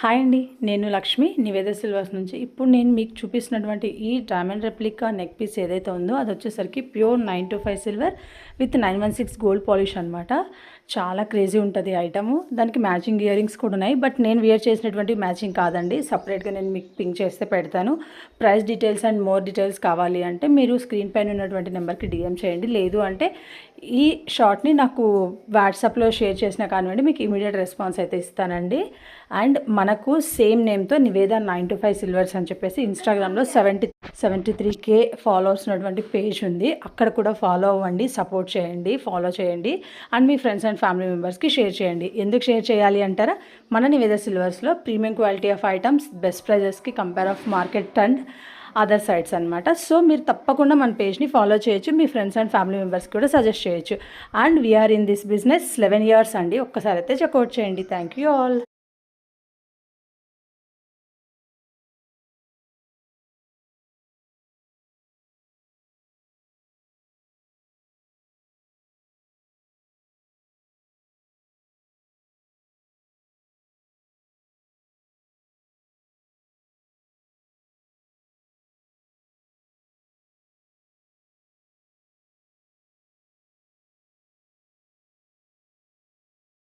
Hi అండి, నేను Lakshmi Niveda silvers నుంచి. ఇప్పుడు నేను మీకు చూపిస్తున్నటువంటి ఈ డైమండ్ రెప్లికా నెక్ పీస్ ఏదైతే ఉందో అది వచ్చేసరికి pure 925 silver with 916 gold polish అనమాట. చాలా క్రేజీ ఉంటుంది ఐటము. దానికి మ్యాచింగ్ ఇయర్ రింగ్స్ కూడా ఉన్నాయి, బట్ నేను వేర్ చేసినటువంటి మ్యాచింగ్ కాదండి. సపరేట్గా నేను మీకు పింక్ చేస్తే పెడతాను. Price details and more details కావాలి అంటే మీరు స్క్రీన్ పైన ఉన్నటువంటి నెంబర్కి డిఎం చేయండి. లేదు అంటే ఈ షార్ట్ని నాకు వాట్సాప్లో షేర్ చేసినా కానివ్వండి, మీకు ఇమీడియట్ రెస్పాన్స్ అయితే ఇస్తానండి. అండ్ మనకు సేమ్ నేమ్తో నివేద 925 సిల్వర్స్ అని చెప్పేసి ఇన్స్టాగ్రామ్లో 73K ఫాలోవర్స్ ఉన్నటువంటి పేజ్ ఉంది. అక్కడ కూడా ఫాలో అవ్వండి, సపోర్ట్ చేయండి, ఫాలో చేయండి. అండ్ మీ ఫ్రెండ్స్ అండ్ ఫ్యామిలీ మెంబర్స్కి షేర్ చేయండి. ఎందుకు షేర్ చేయాలి అంటారా? మన నివేద సిల్వర్స్లో premium quality of items best ప్రైజెస్కి compare of market and other sites అనమాట. సో మీరు తప్పకుండా మన పేజ్ని ఫాలో చేయొచ్చు, మీ ఫ్రెండ్స్ అండ్ ఫ్యామిలీ మెంబర్స్కి కూడా సజెస్ట్ చేయొచ్చు. And we are in this business 11 years అండి. ఒక్కసారి అయితే చెక్అవుట్ చేయండి. Thank you all.